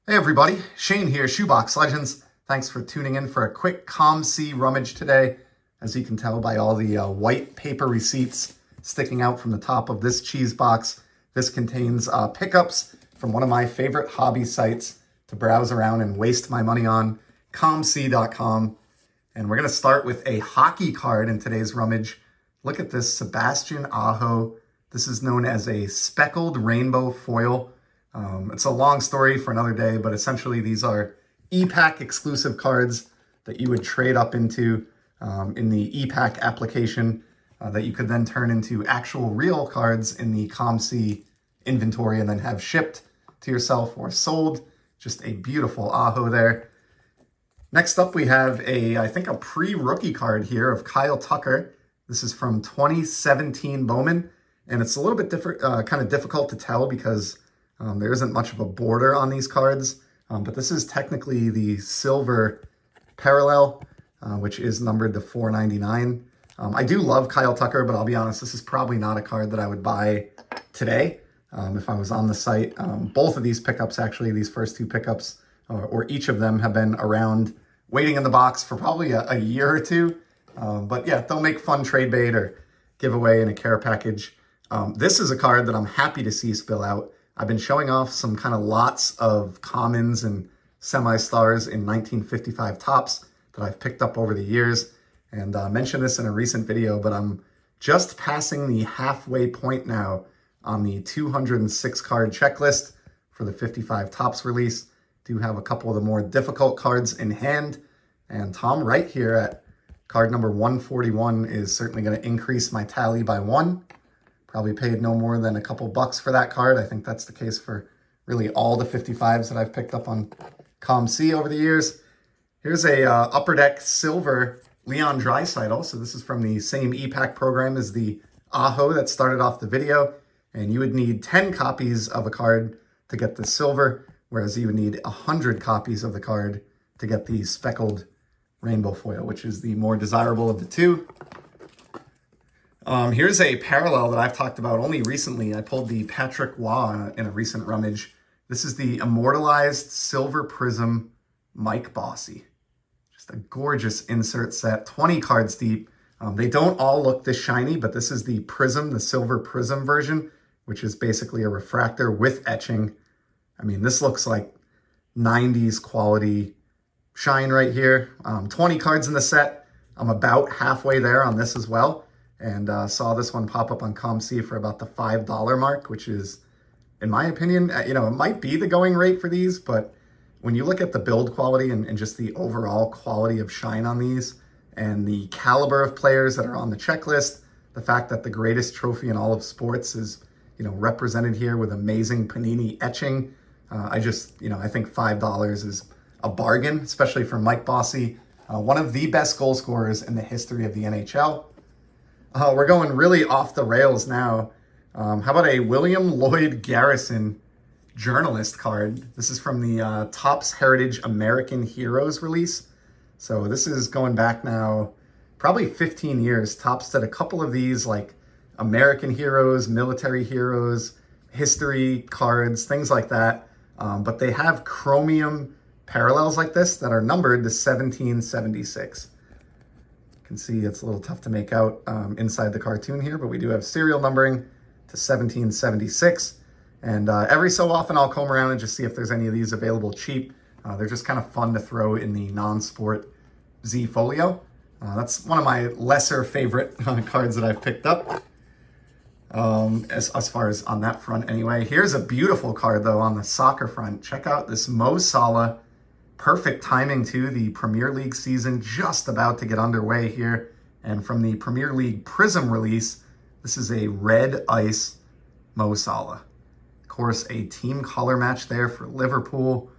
Hey everybody, Shane here, Shoebox Legends. Thanks for tuning in for a quick COMC rummage today. As you can tell by all the white paper receipts sticking out from the top of this cheese box, this contains pickups from one of my favorite hobby sites to browse around and waste my money on, comc.com. And we're going to start with a hockey card in today's rummage. Look at this Sebastian Aho. This is known as a speckled rainbow foil. It's a long story for another day, but essentially these are e-pack exclusive cards that you would trade up into in the e-pack application that you could then turn into actual real cards in the COMC inventory and then have shipped to yourself or sold. Just a beautiful Aho there. Next up, we have I think a pre-rookie card here of Kyle Tucker. This is from 2017 Bowman, and it's a little bit kind of difficult to tell because there isn't much of a border on these cards, but this is technically the silver parallel, which is numbered to 499. I do love Kyle Tucker, but I'll be honest, this is probably not a card that I would buy today if I was on the site. Both of these pickups, actually, these first two pickups, or each of them have been around waiting in the box for probably a year or two. But yeah, they'll make fun trade bait or giveaway in a care package. This is a card that I'm happy to see spill out. I've been showing off some kind of lots of commons and semi-stars in 1955 tops that I've picked up over the years. And I mentioned this in a recent video, but I'm just passing the halfway point now on the 206 card checklist for the 55 tops release. Do have a couple of the more difficult cards in hand. And Tom Wright here at card number 141 is certainly going to increase my tally by one. Probably paid no more than a couple bucks for that card. I think that's the case for really all the 55s that I've picked up on COMC over the years. Here's a Upper Deck Silver Leon Draisaitl. So this is from the same e-pack program as the Aho that started off the video. And you would need 10 copies of a card to get the silver, whereas you would need 100 copies of the card to get the speckled rainbow foil, which is the more desirable of the two. Here's a parallel that I've talked about only recently. I pulled the Patrick Waugh in a recent rummage. This is the immortalized Silver Prism Mike Bossy. Just a gorgeous insert set, 20 cards deep. They don't all look this shiny, but this is the Prism, the Silver Prism version, which is basically a refractor with etching. I mean, this looks like 90s quality shine right here. 20 cards in the set. I'm about halfway there on this as well. And saw this one pop up on COMC for about the $5 mark, which is, in my opinion, it might be the going rate for these, but when you look at the build quality and just the overall quality of shine on these and the caliber of players that are on the checklist, the fact that the greatest trophy in all of sports is, represented here with amazing Panini etching, I think $5 is a bargain, especially for Mike Bossy, one of the best goal scorers in the history of the NHL. We're going really off the rails now. How about a William Lloyd Garrison journalist card? This is from the Topps Heritage American Heroes release. So this is going back now probably 15 years. Topps did a couple of these like American heroes, military heroes, history cards, things like that. But they have chromium parallels like this that are numbered to 1776. You can see it's a little tough to make out inside the cartoon here, but we do have serial numbering to 1776. And every so often I'll comb around and just see if there's any of these available cheap. They're just kind of fun to throw in the non-sport Z folio. That's one of my lesser favorite cards that I've picked up. As far as on that front anyway. Here's a beautiful card though on the soccer front. Check out this Mo Salah. Perfect timing too. The Premier League season just about to get underway here. And from the Premier League Prism release, this is a red ice Mo Salah. Of course, a team color match there for Liverpool.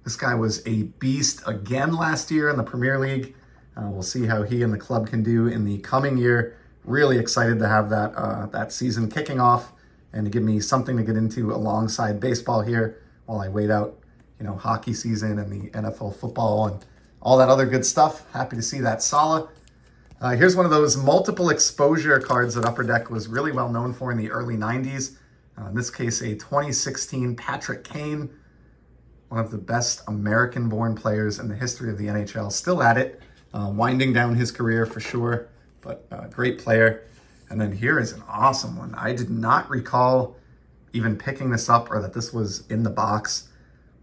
This guy was a beast again last year in the Premier League. We'll see how he and the club can do in the coming year. Really excited to have that season kicking off and to give me something to get into alongside baseball here while I wait out hockey season and the NFL football and all that other good stuff. Happy to see that Salah. Here's one of those multiple exposure cards that Upper Deck was really well known for in the early 90s. In this case, a 2016 Patrick Kane. one of the best American-born players in the history of the NHL. Still at it, winding down his career for sure, but great player. And then here is an awesome one. I did not recall even picking this up or that this was in the box.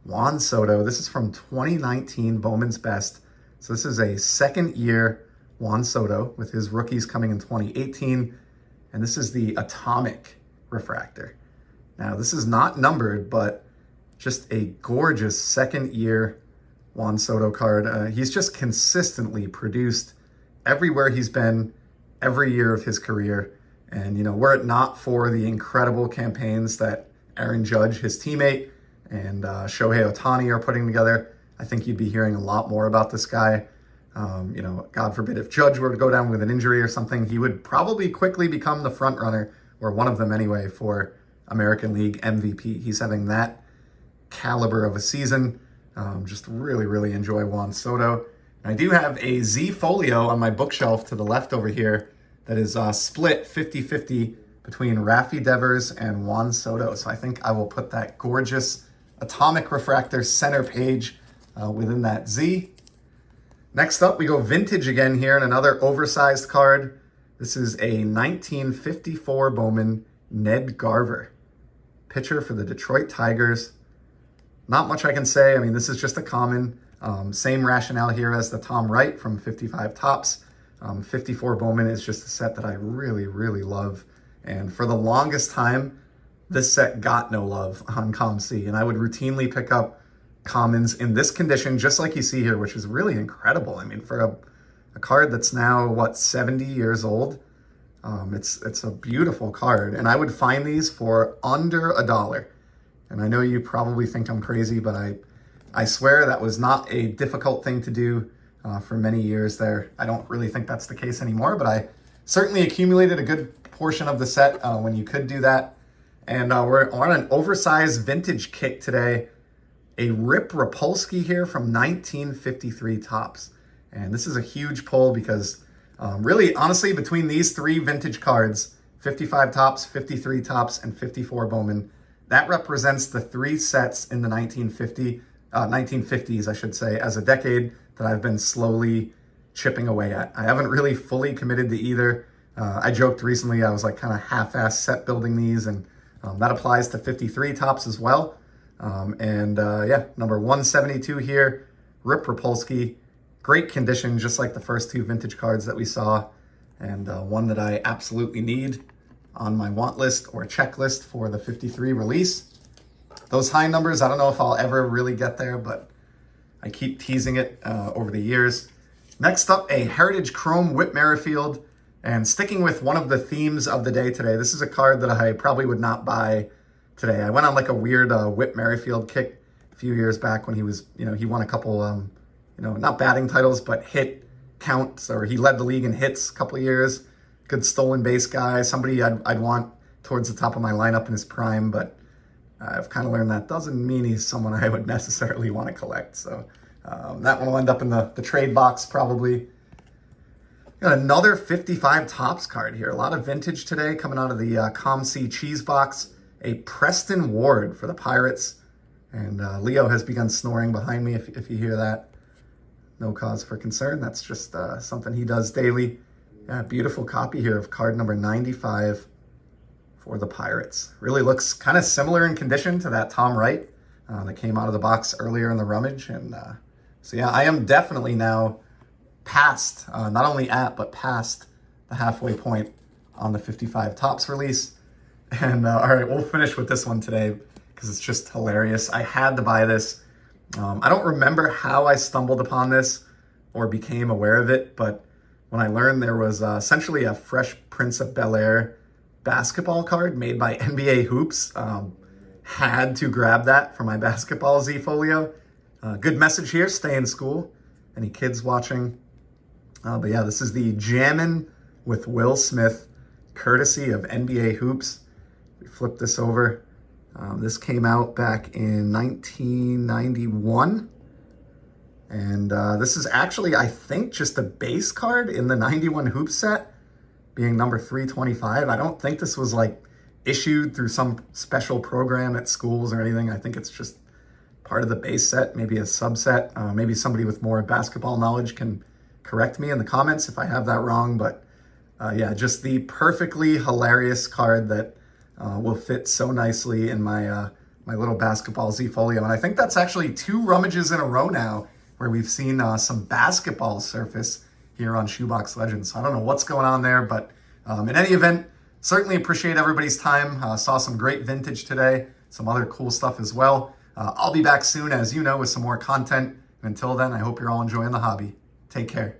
Juan Soto. This is from 2019 Bowman's Best. So this is a second year Juan Soto with his rookies coming in 2018. And this is the Atomic Refractor. Now this is not numbered, but just a gorgeous second year Juan Soto card. He's just consistently produced everywhere he's been, every year of his career. And, were it not for the incredible campaigns that Aaron Judge, his teammate, and Shohei Ohtani are putting together, I think you'd be hearing a lot more about this guy. God forbid if Judge were to go down with an injury or something, he would probably quickly become the front runner, or one of them anyway, for American League MVP. He's having that caliber of a season. Just really, really enjoy Juan Soto. And I do have a Z folio on my bookshelf to the left over here that is split 50-50 between Rafi Devers and Juan Soto. So I think I will put that gorgeous Atomic Refractor center page within that Z. Next up, we go vintage again here, and another oversized card. This is a 1954 Bowman Ned Garver, pitcher for the Detroit Tigers. Not much I can say. I mean, this is just a common. Same rationale here as the Tom Wright from 55 Tops. 54 Bowman is just a set that I really, really love. And for the longest time, this set got no love on COMC. And I would routinely pick up commons in this condition, just like you see here, which is really incredible. I mean, for a card that's now, 70 years old, it's a beautiful card. And I would find these for under $1. And I know you probably think I'm crazy, but I swear that was not a difficult thing to do for many years there. I don't really think that's the case anymore, but I certainly accumulated a good portion of the set when you could do that. And we're on an oversized vintage kick today. A Rip Rapolsky here from 1953 Tops. And this is a huge pull because really, honestly, between these three vintage cards, 55 Tops, 53 Tops, and 54 Bowman, that represents the three sets in the 1950s, I should say, as a decade that I've been slowly chipping away at. I haven't really fully committed to either. I joked recently I was like kind of half-ass set building these, and that applies to 53 Tops as well. Number 172 here, Rip Rapolsky. Great condition, just like the first two vintage cards that we saw, and one that I absolutely need on my want list or checklist for the 53 release. Those high numbers, I don't know if I'll ever really get there, but I keep teasing it over the years. Next up, a Heritage Chrome Whit Merrifield. And sticking with one of the themes of the day today, this is a card that I probably would not buy today. I went on like a weird Whit Merrifield kick a few years back when he was, he won a couple, not batting titles, but hit counts, or he led the league in hits a couple of years. Good stolen base guy, somebody I'd want towards the top of my lineup in his prime, but I've kind of learned that doesn't mean he's someone I would necessarily want to collect. So that one will end up in the trade box probably. Got another 55 Tops card here. A lot of vintage today coming out of the COMC cheese box. A Preston Ward for the Pirates. And Leo has begun snoring behind me if you hear that. No cause for concern. That's just something he does daily. Yeah, beautiful copy here of card number 95 for the Pirates. Really looks kind of similar in condition to that Tom Wright that came out of the box earlier in the Rummage. And so yeah, I am definitely now past, not only at, but past the halfway point on the 55 Tops release. And all right, we'll finish with this one today because it's just hilarious. I had to buy this. I don't remember how I stumbled upon this or became aware of it, but when I learned there was essentially a Fresh Prince of Bel-Air basketball card made by NBA Hoops, had to grab that for my basketball Z folio. Good message here, stay in school. Any kids watching? But yeah, this is the Jammin' with Will Smith, courtesy of NBA Hoops. We flip this over. This came out back in 1991. And this is actually, I think, just a base card in the 91 Hoops set, being number 325. I don't think this was like issued through some special program at schools or anything. I think it's just part of the base set, maybe a subset. Maybe somebody with more basketball knowledge can correct me in the comments if I have that wrong. But yeah, just the perfectly hilarious card that will fit so nicely in my my little basketball Z folio. And I think that's actually 2 rummages in a row now where we've seen some basketball surface here on Shoebox Legends. So I don't know what's going on there, but in any event, certainly appreciate everybody's time. Saw some great vintage today, some other cool stuff as well. I'll be back soon, as you know, with some more content. And until then, I hope you're all enjoying the hobby. Take care.